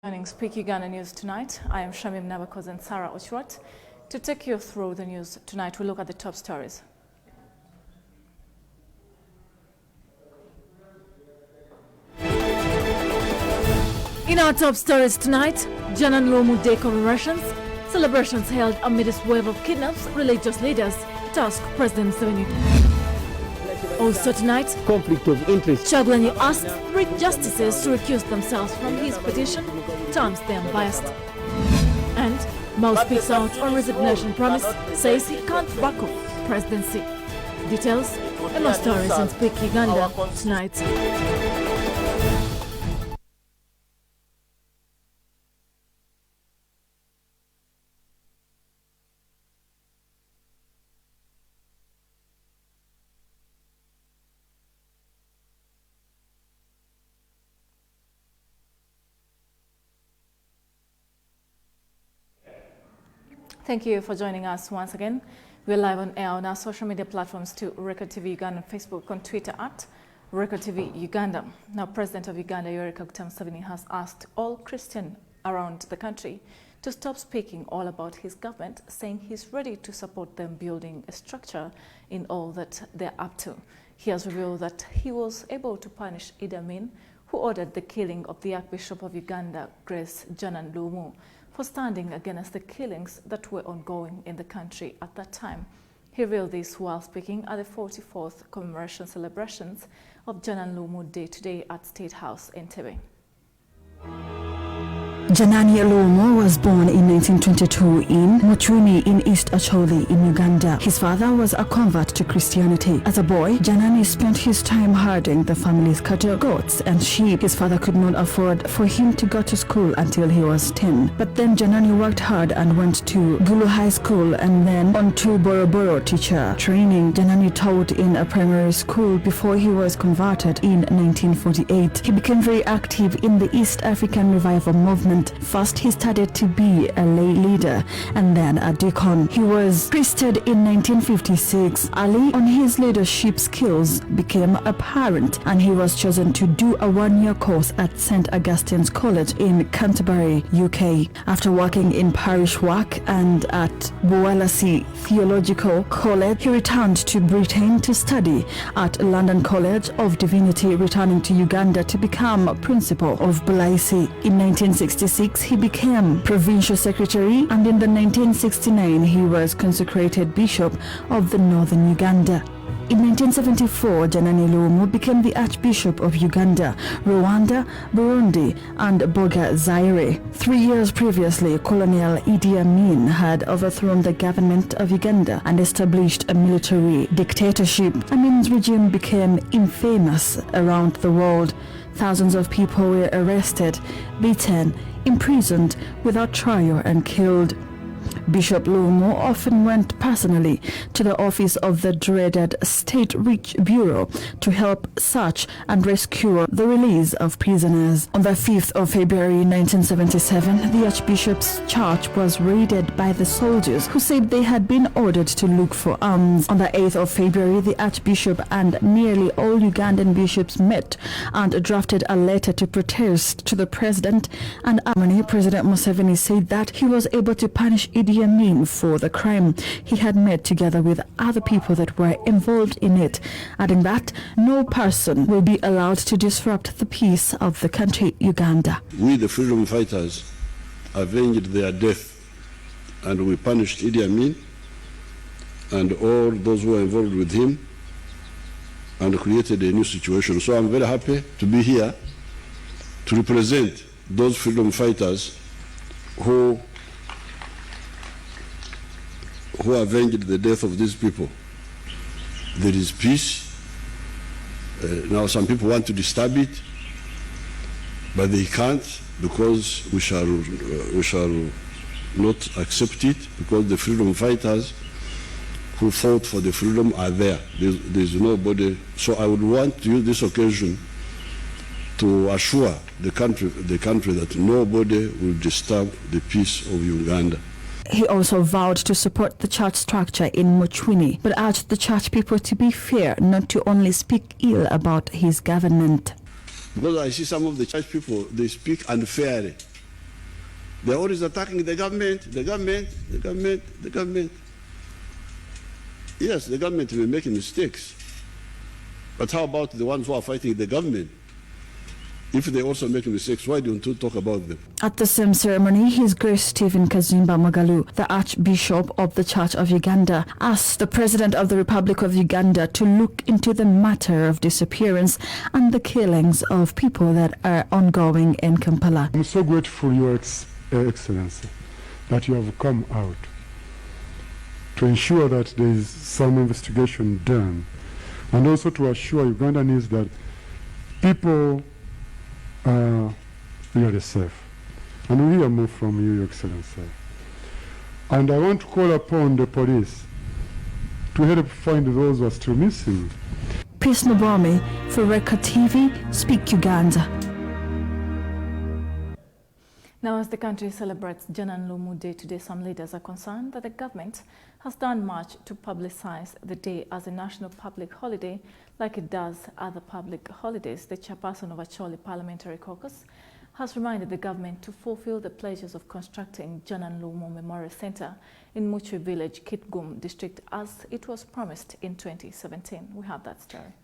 Joining Speak Uganda News tonight, I am Shamim Nabakos and Sarah Ochwat. To take you through the news tonight, we look at the top stories. In our top stories tonight, Janan Luomu Day commemorations, celebrations held amidst wave of kidnaps, religious leaders task President Museveni. Also tonight, conflict of interest. Kyagulanyi asked 3 justices to recuse themselves from his petition, terms they are biased. And Mao speaks out on resignation promise, says he can't back off presidency. Details and more stories in Speak Uganda tonight. Thank you for joining us once again. We're live on air on our social media platforms to Record TV Uganda on Facebook, on Twitter at Record TV Uganda. Now, President of Uganda, Yoweri Kaguta Museveni, has asked all Christians around the country to stop speaking all about his government, saying he's ready to support them building a structure in all that they're up to. He has revealed that he was able to punish Idi Amin, who ordered the killing of the Archbishop of Uganda, Grace Janan Luomu, for standing against the killings that were ongoing in the country at that time. He revealed this while speaking at the 44th commemoration celebrations of Janan Luomu Day today at State House in Entebbe. Janani Luomu was born in 1922 in Muchwini in East Acholi in Uganda. His father was a convert to Christianity. As a boy, Janani spent his time herding the family's cattle, goats and sheep. His father could not afford for him to go to school until he was 10. But then Janani worked hard and went to Gulu High School and then on to Boroboro teacher training. Janani taught in a primary school before he was converted in 1948. He became very active in the East African Revival movement. First, he started to be a lay leader and then a deacon. He was priested in 1956. Early on, his leadership skills became apparent and he was chosen to do a 1-year course at St. Augustine's College in Canterbury, UK. After working in parish work and at Buwalasi Theological College, he returned to Britain to study at London College of Divinity, returning to Uganda to become principal of Bulaisi. In 1966, he became provincial secretary, and in 1969 he was consecrated bishop of the northern Uganda. In 1974, Janani Luomu became the Archbishop of Uganda, Rwanda, Burundi, and Boga Zaire. 3 years previously, Colonel Idi Amin had overthrown the government of Uganda and established a military dictatorship. Amin's regime became infamous around the world. Thousands of people were arrested, beaten, imprisoned without trial and killed. Bishop Luomu often went personally to the office of the dreaded State Rich Bureau to help search and rescue the release of prisoners. On the 5th of February 1977, the Archbishop's church was raided by the soldiers who said they had been ordered to look for arms. On the 8th of February, the Archbishop and nearly all Ugandan bishops met and drafted a letter to protest to the President and Army. President Museveni said that he was able to punish Idi Amin for the crime he had made together with other people that were involved in it, adding that no person will be allowed to disrupt the peace of the country, Uganda. We, the freedom fighters, avenged their death and we punished Idi Amin and all those who were involved with him and created a new situation. So I'm very happy to be here to represent those freedom fighters who avenged the death of these people. There is peace. Now some people want to disturb it, but they can't, because we shall not accept it, because the freedom fighters who fought for the freedom are there. There's nobody. So I would want to use this occasion to assure the country that nobody will disturb the peace of Uganda. He also vowed to support the church structure in Muchwini, but urged the church people to be fair, not to only speak ill about his government. Because I see some of the church people, they speak unfairly They're always attacking the government. Yes, the government may be making mistakes. But how about the ones who are fighting the government? If they also make mistakes, why don't you talk about them? At the same ceremony, His Grace Stephen Kazimba Magalu, the Archbishop of the Church of Uganda, asked the President of the Republic of Uganda to look into the matter of disappearance and the killings of people that are ongoing in Kampala. I'm so grateful, Your Excellency, that you have come out to ensure that there is some investigation done, and also to assure Ugandans that people are really safe. And we hear more from you, Your Excellency. And I want to call upon the police to help find those who are still missing. Peace Nobami for Record TV, Speak Uganda. Now, as the country celebrates Janan Lumu Day today, some leaders are concerned that the government has done much to publicize the day as a national public holiday like it does other public holidays. The chairperson of Acholi Parliamentary Caucus has reminded the government to fulfill the pledges of constructing Janan Lumu Memorial Center in Muchwe Village, Kitgum District, as it was promised in 2017. We have that story.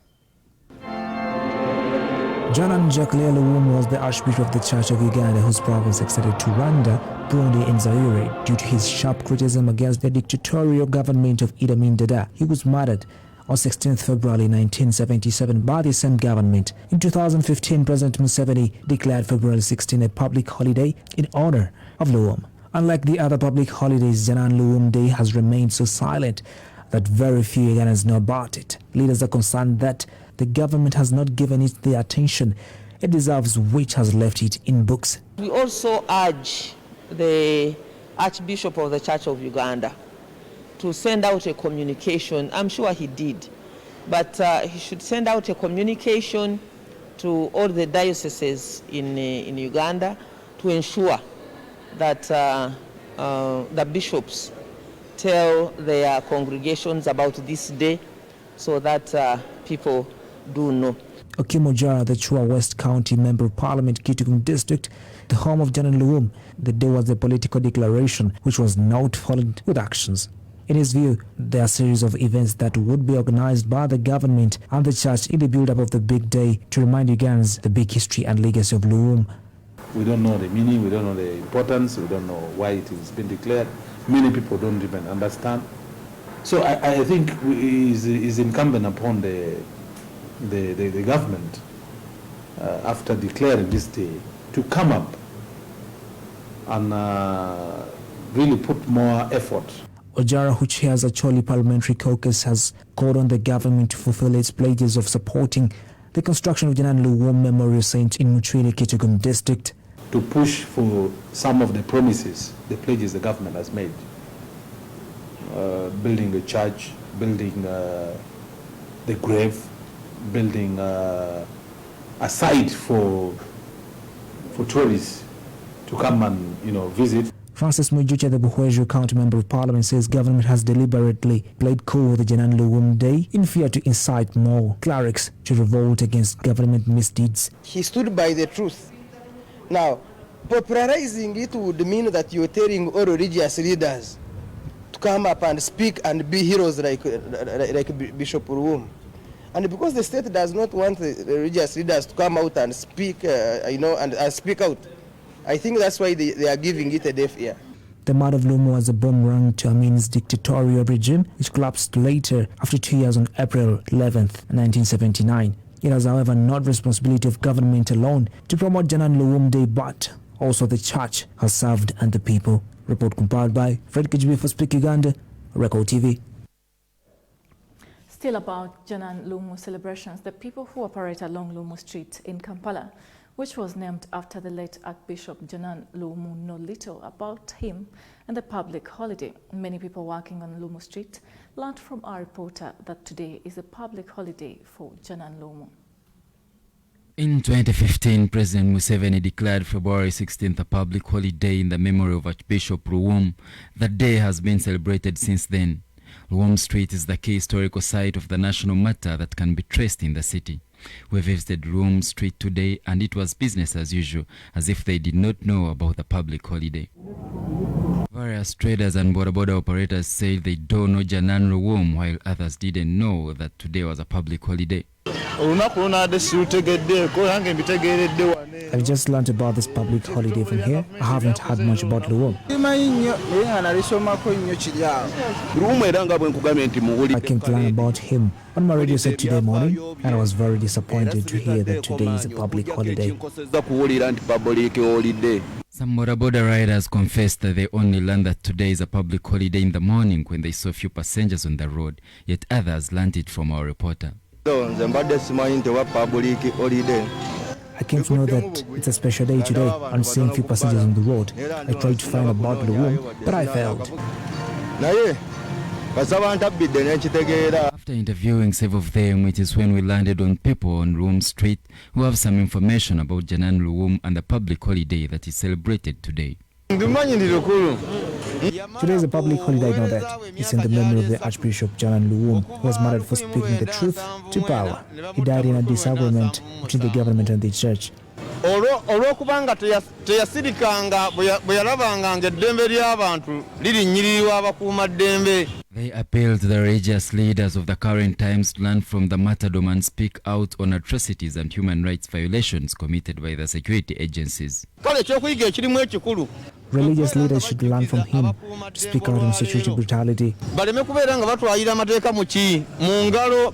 Janan Jacques Lumu was the Archbishop of the Church of Uganda, whose province extended to Rwanda, Burundi and Zaire. Due to his sharp criticism against the dictatorial government of Idi Amin Dada, he was murdered on 16th February 1977 by the same government. In 2015, President Museveni declared February 16 a public holiday in honor of Lumu. Unlike the other public holidays, Janan Lumu Day has remained so silent that very few Ugandans know about it. Leaders are concerned that the government has not given it the attention it deserves, which has left it in books. We also urge the Archbishop of the Church of Uganda to send out a communication. I'm sure he did, but he should send out a communication to all the dioceses in Uganda to ensure that the bishops tell their congregations about this day so that people do know. Okim Ojara, the Chua West County Member of Parliament, Kitgum District, the home of Janan Lumu, the day was a political declaration which was not followed with actions. In his view, there are a series of events that would be organized by the government and the church in the build-up of the big day to remind Ugandans the big history and legacy of Lumu. We don't know the meaning, we don't know the importance, we don't know why it has been declared. Many people don't even understand. So I think it is incumbent upon the government, after declaring this day, to come up and really put more effort. Ojara, who chairs Acholi Parliamentary Caucus, has called on the government to fulfill its pledges of supporting the construction of Janan Lumu Memorial Center in Muchwe, Kitgum District. To push for some of the promises, the pledges the government has made. Building a church, building the grave, building a site for tourists to come and visit. Francis Mujuche, the Buhweju County Member of Parliament, says government has deliberately played cool with the Janan Lumu Day in fear to incite more clerics to revolt against government misdeeds. He stood by the truth. Now, popularizing it would mean that you're telling all religious leaders to come up and speak and be heroes like Bishop Lumu. And because the state does not want the religious leaders to come out and speak, and speak out, I think that's why they are giving it a deaf ear. The murder of Lumu was a boomerang to Amin's dictatorial regime, which collapsed later after 2 years on April 11th, 1979. It has, however, not responsibility of government alone to promote Janan Lumu Day, but also the church has served and the people. Report compiled by Fred Kijibi for Speak Uganda, Record TV. Still about Janan Lumu celebrations, the people who operate along Lumu Street in Kampala, which was named after the late Archbishop Janan Lumu, know little about him and the public holiday. Many people working on Lumu Street learned from our reporter that today is a public holiday for Janan Lumu. In 2015, President Museveni declared February 16th a public holiday in the memory of Archbishop Lumu. The day has been celebrated since then. Lumu Street is the key historical site of the national matter that can be traced in the city. We visited Lumu Street today and it was business as usual, as if they did not know about the public holiday. Whereas traders and border operators said they don't know Janan Luwum, while others didn't know that today was a public holiday. I've just learned about this public holiday from here. I haven't heard much about Luwum. I came to learn about him on my radio set today morning, and I was very disappointed to hear that today is a public holiday. Some border riders confessed that they only learned that today is a public holiday in the morning when they saw few passengers on the road, yet others learned it from our reporter. I came to know that it's a special day today and seeing few passengers on the road. I tried to find about Luwum, but I failed. After interviewing several of them, it is when we landed on people on Luwum Street who have some information about Janan Luwum and the public holiday that is celebrated today. Today is a public holiday, I know that. It's in the memory of the Archbishop Janan Luwum, who was murdered for speaking the truth to power. He died in a disagreement between the government and the church. olwokubanga teyasirikanga bwe yalabanga ng'eddembe ly'abantu lirinnyiririrwa abakuuma ddembe. They appealed to the religious leaders of the current times to learn from the martyrdom and speak out on atrocities and human rights violations committed by the security agencies. Kale ekyokuyiga ekirimu ekikulu. Religious leaders should learn from him to speak out on security brutality. Baleme kubeera nga batwalira amateeka mu ngalo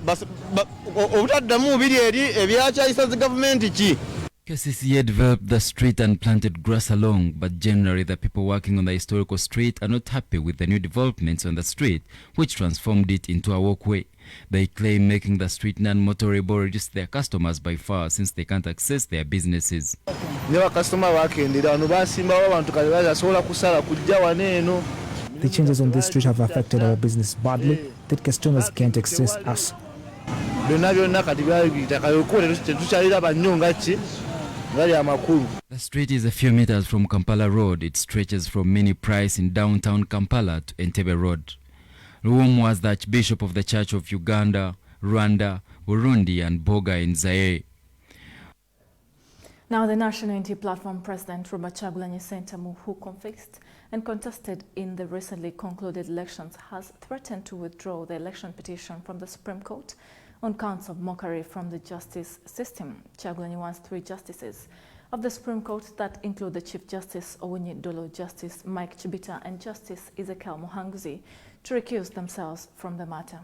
obutaddamu biri eri ebyakyayisa zi gavumenti ki. KCCA developed the street and planted grass along, but generally the people working on the historical street are not happy with the new developments on the street, which transformed it into a walkway. They claim making the street non-motorable reduced their customers by far since they can't access their businesses. The changes on this street have affected our business badly, that customers can't access us. The street is a few meters from Kampala Road. It stretches from Mini Price in downtown Kampala to Entebbe Road. Luwum was the Archbishop of the Church of Uganda, Rwanda, Burundi and Boga in Zaire. Now, the National Unity Platform President Robert Kyagulanyi Ssentamu, who confessed and contested in the recently concluded elections, has threatened to withdraw the election petition from the Supreme Court on counts of mockery from the justice system. Kyagulanyi wants 3 justices of the Supreme Court that include the Chief Justice Owunyi Dolo, Justice Mike Chibita and Justice Ezekiel Muhanguzi to recuse themselves from the matter.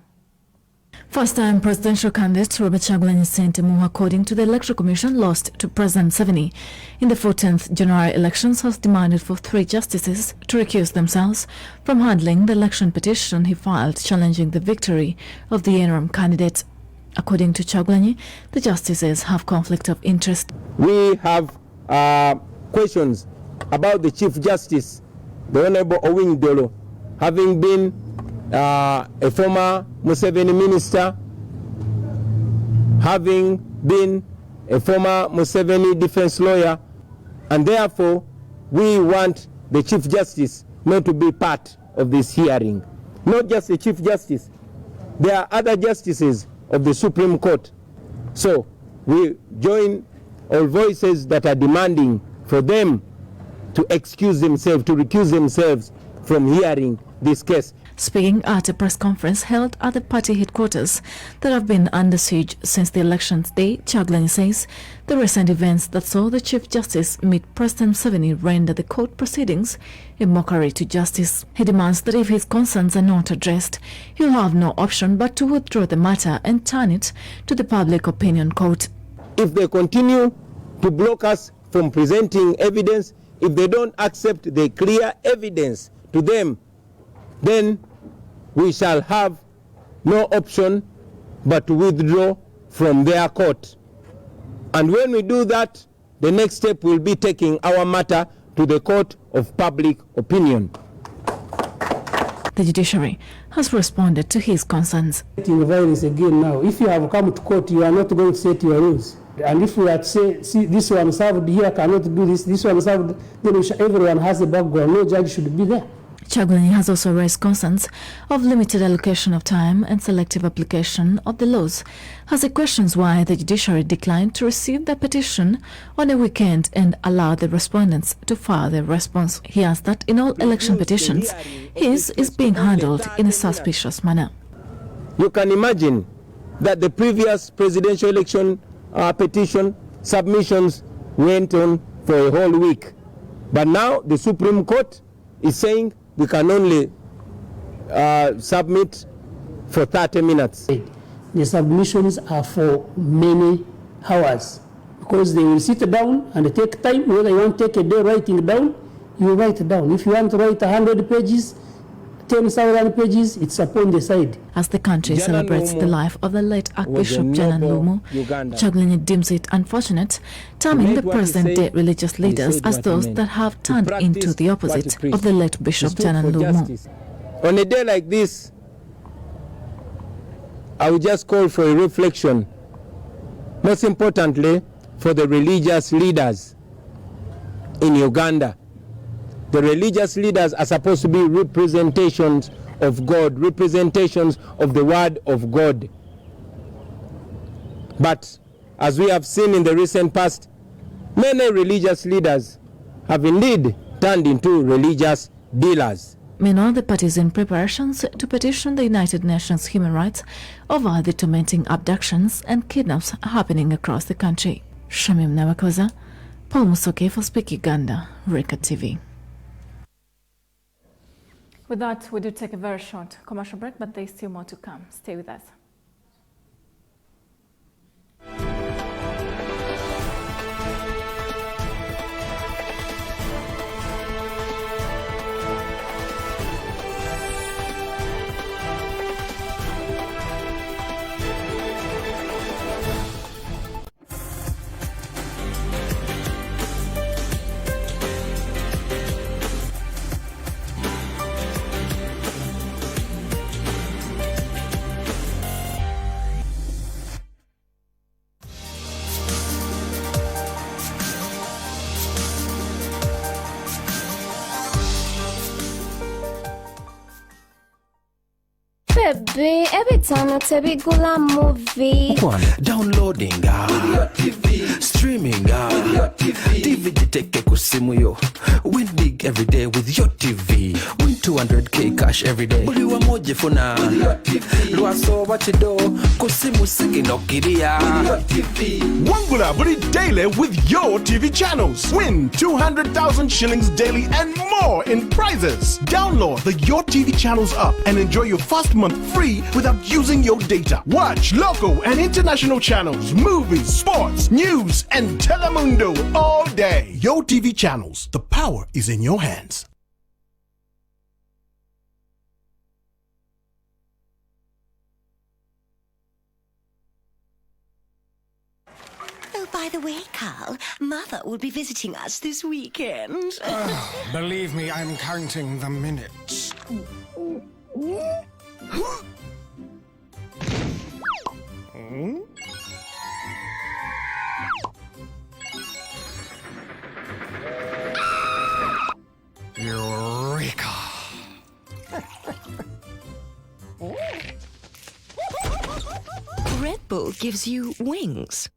First-time presidential candidate Robert Kyagulanyi Ssentamu, according to the Electoral Commission, lost to President Museveni in the 14th January elections, has demanded for 3 justices to recuse themselves from handling the election petition he filed challenging the victory of the interim candidate. According to Kyagulanyi, the justices have conflict of interest. We have questions about the Chief Justice, the Honorable Owunyi Dolo, having been a former Museveni minister, having been a former Museveni defense lawyer, and therefore we want the Chief Justice not to be part of this hearing. Not just the Chief Justice, there are other justices of the Supreme Court. So we join all voices that are demanding for them to excuse themselves, to recuse themselves from hearing this case. Speaking at a press conference held at the party headquarters that have been under siege since the election's day, Kyagulanyi says the recent events that saw the Chief Justice meet President Museveni render the court proceedings a mockery to justice. He demands that if his concerns are not addressed, he'll have no option but to withdraw the matter and turn it to the Public Opinion Court. If they continue to block us from presenting evidence, if they don't accept the clear evidence to them, then we shall have no option but to withdraw from their court. And when we do that, the next step will be taking our matter to the Court of Public Opinion. The judiciary has responded to his concerns. Violence again now. If you have come to court, you are not going to set your rules. And if we had say, see, this one served here cannot do this, this one served, then everyone has a background. No judge should be there. Chagulanyi has also raised concerns of limited allocation of time and selective application of the laws, as he questions why the judiciary declined to receive the petition on a weekend and allow the respondents to file their response. He adds that in all election petitions, his is being handled in a suspicious manner. You can imagine that the previous presidential election petition submissions went on for a whole week. But now the Supreme Court is saying we can only submit for 30 minutes. The submissions are for many hours because they will sit down and take time. Whether you want to take a day writing down, you write down. If you want to write 100 pages, 10,000 pages, it's upon the side. As the country celebrates the life of the late Archbishop Janan Lumu, Chagulanyi deems it unfortunate, terming the present-day religious leaders as those that have turned into the opposite of the late Bishop Janan Lumu. On a day like this, I would just call for a reflection, most importantly for the religious leaders in Uganda. The religious leaders are supposed to be representations of God, representations of the word of God. But as we have seen in the recent past, many religious leaders have indeed turned into religious dealers. Meanwhile, the party is in preparations to petition the United Nations Human Rights over the tormenting abductions and kidnaps happening across the country. Shamim Nawakoza, Paul Musoke for Speak Uganda, Record TV. With that, we do take a very short commercial break, but there's still more to come. Stay with us. Baby, every time I tell you go movie. One, downloading with your TV, streaming with your TV. DVD take kusimu yo. Win big every day with your TV. Win 200k cash every day. Buli wa moje funa with your TV. Luaso wachido kusimu sigi no kiria. Your TV. Wangula buli daily with your TV channels. Win 200,000 shillings daily and more in prizes. Download the Your TV channels app and enjoy your first month free without using your data. Watch local and international channels, movies, sports, news, and Telemundo all day. Your TV channels. The power is in your hands. Oh, by the way, Carl, Mother will be visiting us this weekend. Believe me, I'm counting the minutes. Eureka! Red Bull gives you wings.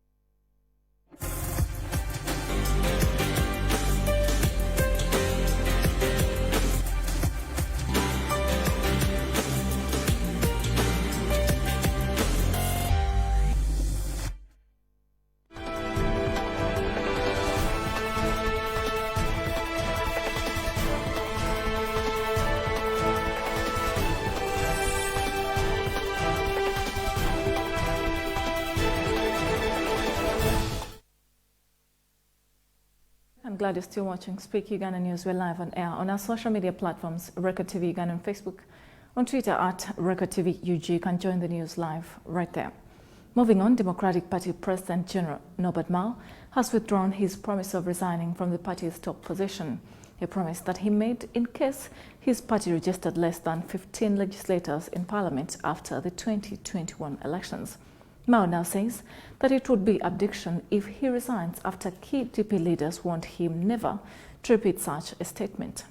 I'm glad you're still watching Speak Uganda News. We're live on air on our social media platforms, Record TV Uganda on Facebook, on Twitter at Record TV UG. You can join the news live right there. Moving on, Democratic Party President General Norbert Mao has withdrawn his promise of resigning from the party's top position, a promise that he made in case his party registered less than 15 legislators in parliament after the 2021 elections. Mao now says that it would be abdication if he resigns after key DP leaders warned him never to repeat such a statement.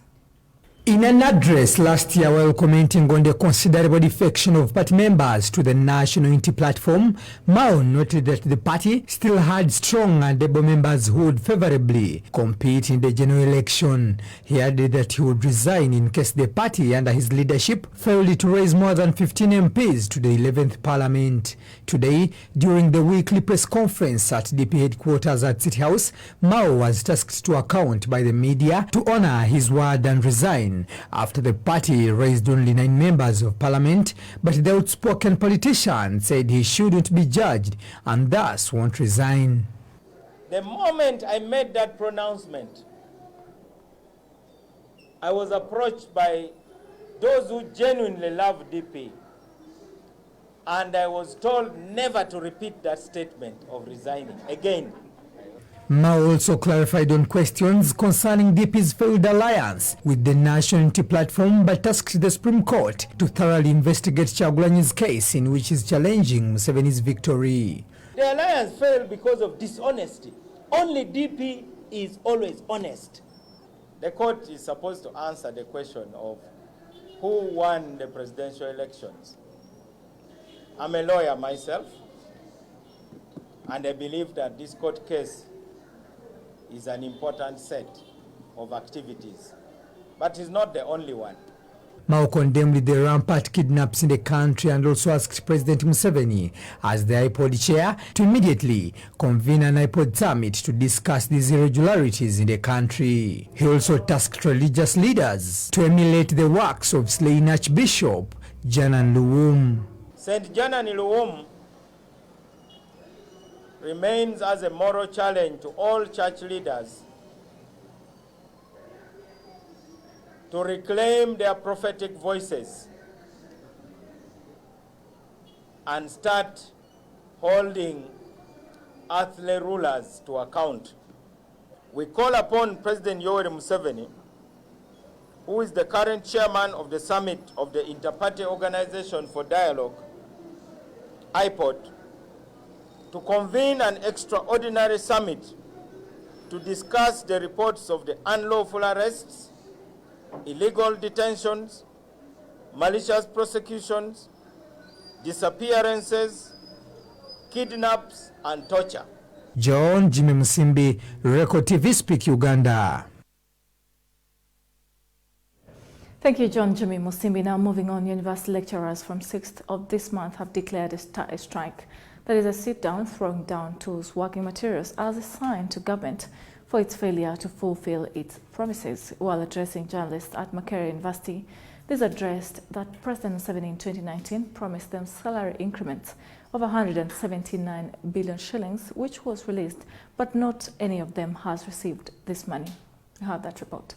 In an address last year while commenting on the considerable defection of party members to the National Unity Platform, Mao noted that the party still had strong and able members who would favorably compete in the general election. He added that he would resign in case the party under his leadership failed to raise more than 15 MPs to the 11th Parliament. Today, during the weekly press conference at DP headquarters at City House, Mao was tasked to account by the media to honor his word and resign after the party raised only 9 members of parliament, but the outspoken politician said he shouldn't be judged and thus won't resign. The moment I made that pronouncement, I was approached by those who genuinely love DP, and I was told never to repeat that statement of resigning again. Mao also clarified on questions concerning DP's failed alliance with the National Unity Platform, but tasked the Supreme Court to thoroughly investigate Kyagulanyi's case in which he's challenging Museveni's victory. The alliance failed because of dishonesty. Only DP is always honest. The court is supposed to answer the question of who won the presidential elections. I'm a lawyer myself, and I believe that this court case is an important set of activities, but it's not the only one. Mao condemned the rampant kidnaps in the country and also asked President Museveni, as the IPOD chair, to immediately convene an IPOD summit to discuss these irregularities in the country. He also tasked religious leaders to emulate the works of slain Archbishop Janan Luwum. St. Janan Luwum remains as a moral challenge to all church leaders to reclaim their prophetic voices and start holding earthly rulers to account. We call upon President Yoweri Museveni, who is the current chairman of the summit of the Inter-Party Organization for Dialogue, IPOD, to convene an extraordinary summit to discuss the reports of the unlawful arrests, illegal detentions, malicious prosecutions, disappearances, kidnaps, and torture. John Jimmy Musimbi, Record TV, Speak Uganda. Thank you, John Jimmy Musimbi. Now moving on, university lecturers from 6th of this month have declared a strike. That is a sit-down, throwing down tools, working materials as a sign to government for its failure to fulfill its promises. While addressing journalists at Makerere University, this addressed that President Museveni in 2019 promised them salary increments of 179 billion shillings, which was released, but not any of them has received this money. You heard that report.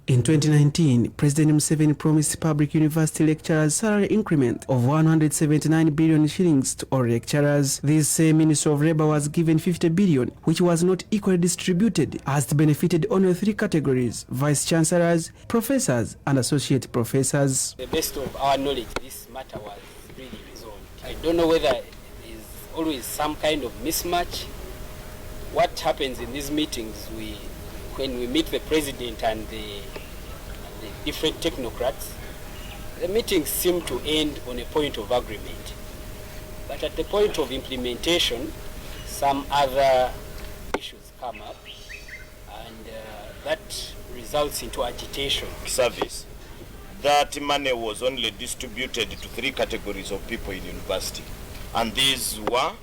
In 2019, President Museveni promised public university lecturers salary increment of 179 billion shillings to all lecturers. This same Minister of Labour was given 50 billion, which was not equally distributed, as it benefited only 3 categories: vice-chancellors, professors, and associate professors. To the best of our knowledge, this matter was really resolved. I don't know whether there is always some kind of mismatch. What happens in these meetings, when we meet the president and the different technocrats, the meetings seem to end on a point of agreement. But at the point of implementation, some other issues come up, and that results into agitation. Service. That money was only distributed to 3 categories of people in university. And these were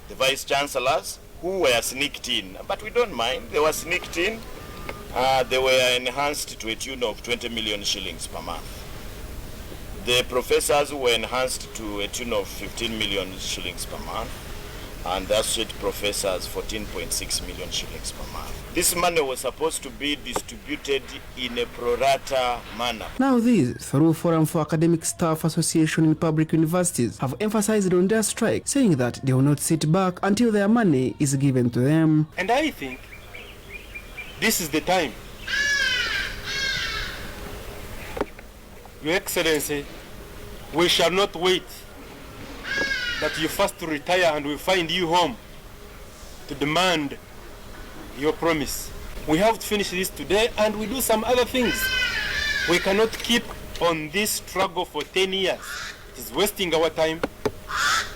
the vice-chancellors, who were sneaked in, but we don't mind. They were sneaked in. They were enhanced to a tune of 20 million shillings per month. The professors were enhanced to a tune of 15 million shillings per month, and the associate professors 14.6 million shillings per month. This money was supposed to be distributed in a pro rata manner. Now these, through Forum for Academic Staff Association in public universities, have emphasized on their strike, saying that they will not sit back until their money is given to them. And I think this is the time. Your Excellency, we shall not wait that you first retire and we find you home to demand your promise. We have to finish this today and we do some other things. We cannot keep on this struggle for 10 years. It is wasting our time.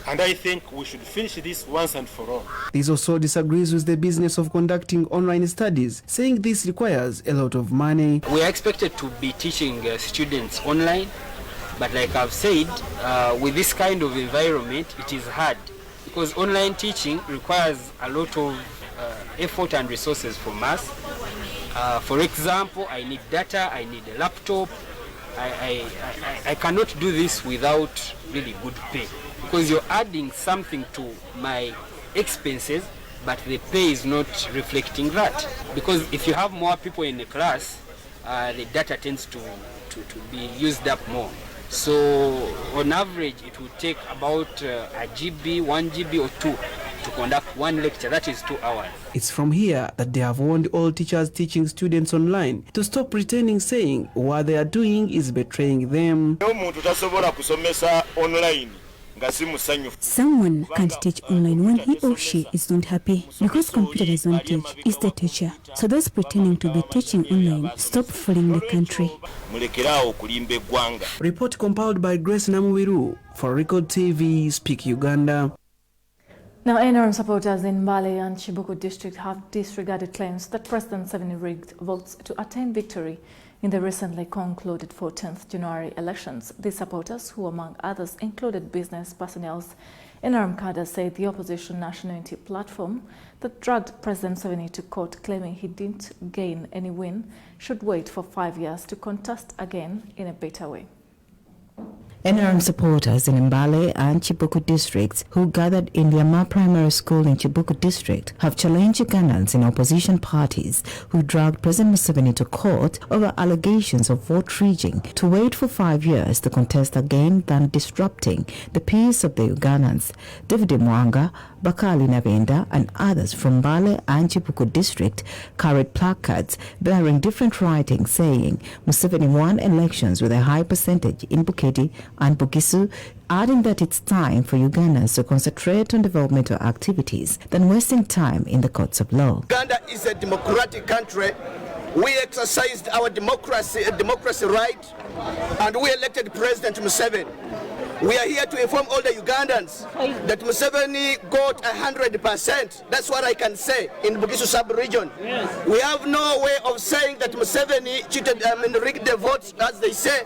And I think we should finish this once and for all. This also disagrees with the business of conducting online studies, saying this requires a lot of money. We are expected to be teaching students online, but like I've said, with this kind of environment, it is hard because online teaching requires a lot of effort and resources from us. For example, I need data, I need a laptop. I cannot do this without really good pay, because you're adding something to my expenses, but the pay is not reflecting that. Because if you have more people in the class, the data tends to be used up more. So on average, it will take about a GB, 1 GB or 2 to conduct one lecture. That is 2 hours. It's from here that they have warned all teachers teaching students online to stop pretending, saying what they are doing is betraying them. Someone can't teach online when he or she is not happy, because computer does not teach, it's the teacher. So those pretending to be teaching online, stop fooling the country. Report compiled by Grace Namuwiru for Record TV, Speak Uganda. Now, NRM supporters in Mbale and Chibuku district have disregarded claims that President Museveni rigged votes to attain victory in the recently concluded 14th January elections. These supporters, who among others included business personnel, NRM cadres said the opposition National Unity platform that dragged President Museveni to court claiming he didn't gain any win should wait for 5 years to contest again in a better way. NRM supporters in Mbale and Chibuku districts who gathered in the Ama Primary School in Chibuku district have challenged Ugandans in opposition parties who dragged President Museveni to court over allegations of vote rigging to wait for 5 years to contest again than disrupting the peace of the Ugandans. David Mwanga, Bakali Navenda and others from Mbale and Chibuku district carried placards bearing different writings saying Museveni won elections with a high percentage in Bukedi and Bugisu, adding that it's time for Ugandans to concentrate on developmental activities than wasting time in the courts of law. Uganda is a democratic country. We exercised our democracy right, and we elected President Museveni. We are here to inform all the Ugandans that Museveni got 100%. That's what I can say in Bugisu sub-region. Yes. We have no way of saying that Museveni cheated and rigged the votes, as they say.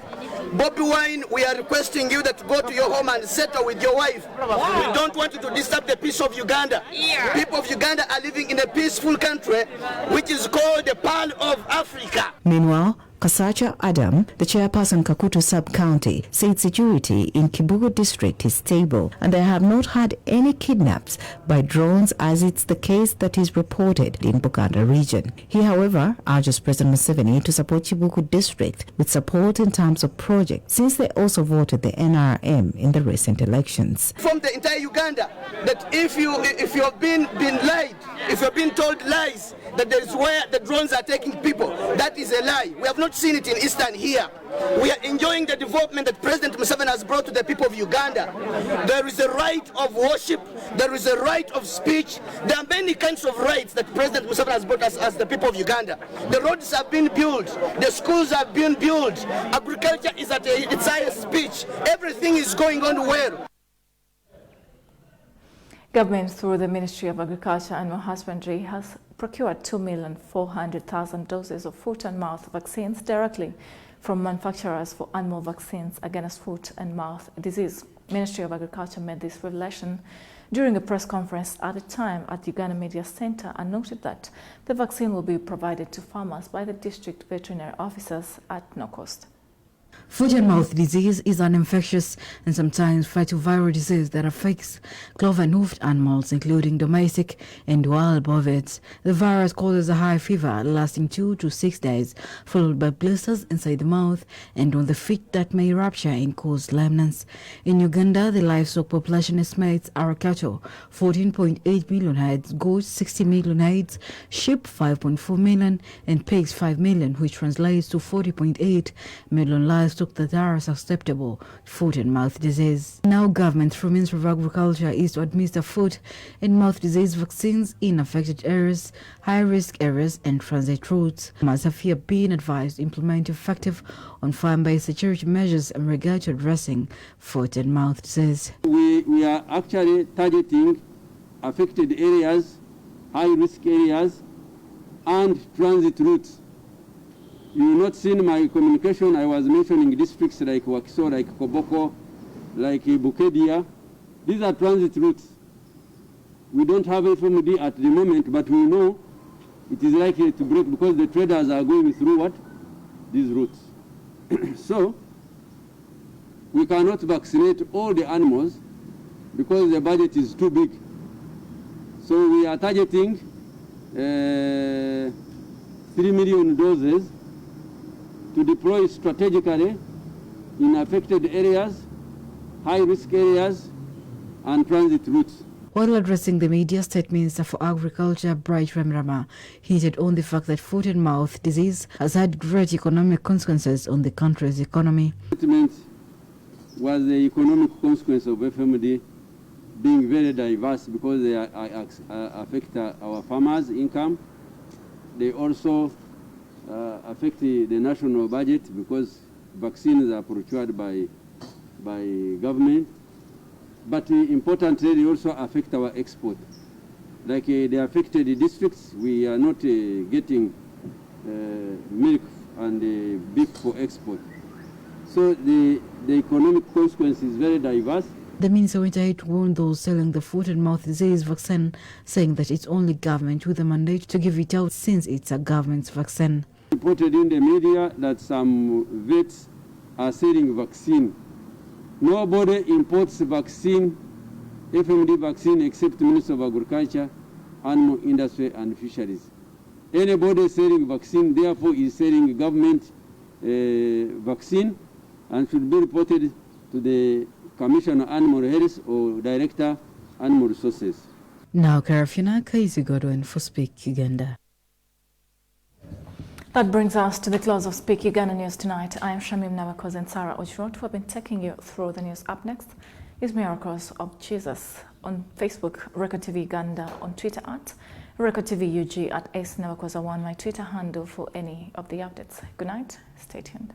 Bobby Wine, we are requesting you that go to your home and settle with your wife. Wow. We don't want you to disturb the peace of Uganda. Yeah. People of Uganda are living in a peaceful country, which is called the Pearl of Africa. Meanwhile, Kasacha Adam, the chairperson Kakutu sub-county, said security in Kibugu district is stable and they have not had any kidnaps by drones, as it's the case that is reported in Buganda region. He, however, urges President Museveni to support Chibuku district with support in terms of projects, since they also voted the NRM in the recent elections. From the entire Uganda, that if you have been lied, if you have been told lies, that there is where the drones are taking people, that is a lie. We have not seen it in Eastern here. We are enjoying the development that President Museveni has brought to the people of Uganda. There is a right of worship, there is a right of speech. There are many kinds of rights that President Museveni has brought us as the people of Uganda. The roads have been built, the schools have been built, agriculture is at its highest pitch. Everything is going on well. Government, through the Ministry of Agriculture and Husbandry, has procured 2,400,000 doses of foot and mouth vaccines directly from manufacturers for animal vaccines against foot and mouth disease. Ministry of Agriculture made this revelation during a press conference at a time at Uganda Media Center and noted that the vaccine will be provided to farmers by the district veterinary officers at no cost. Foot and mouth disease is an infectious and sometimes fatal viral disease that affects cloven-hoofed animals, including domestic and wild bovids. The virus causes a high fever lasting 2 to 6 days, followed by blisters inside the mouth and on the feet that may rupture and cause lameness. In Uganda, the livestock population estimates are cattle 14.8 million heads, goats 60 million heads, sheep 5.4 million, and pigs 5 million, which translates to 40.8 million livestock mistook the virus susceptible to foot and mouth disease. Now government through Ministry of Agriculture is to administer foot and mouth disease vaccines in affected areas, high-risk areas and transit routes. Farmers have here been advised to implement effective on farm-based security measures in regard to addressing foot and mouth disease. We are actually targeting affected areas, high-risk areas and transit routes. You will not see in my communication I was mentioning districts like Wakiso, like Koboko, like Bukedia. These are transit routes. We don't have FMD at the moment, but we know it is likely to break because the traders are going through what? These routes. So, we cannot vaccinate all the animals because the budget is too big. So we are targeting 3 million doses to deploy strategically in affected areas, high-risk areas, and transit routes. While addressing the media, State Minister for Agriculture Bright Remrama hinted on the fact that foot and mouth disease has had great economic consequences on the country's economy. Statement was the economic consequence of FMD being very diverse because they affect our farmers' income. They also affect the national budget because vaccines are procured by government. But importantly, they also affect our export. Like the affected districts, we are not getting milk and beef for export. So the economic consequence is very diverse. The minister went ahead to warn those selling the foot and mouth disease vaccine, saying that it's only government with the mandate to give it out since it's a government's vaccine. Reported in the media that some vets are selling vaccine. Nobody imports vaccine, FMD vaccine, except the Minister of Agriculture, Animal Industry and Fisheries. Anybody selling vaccine, therefore, is selling government vaccine and should be reported to the Commissioner of Animal Health or Director Animal Resources. Now, Karafina Kaizi Godwin for Speak Uganda. That brings us to the close of Speak Uganda News tonight. I am Shamim Nabakos and Sarah Ochrot, who have been taking you through the news. Up next is Miracles of Jesus on Facebook, Record TV Uganda, on Twitter at Record TV UG, at S Nabakos1, my Twitter handle for any of the updates. Good night, stay tuned.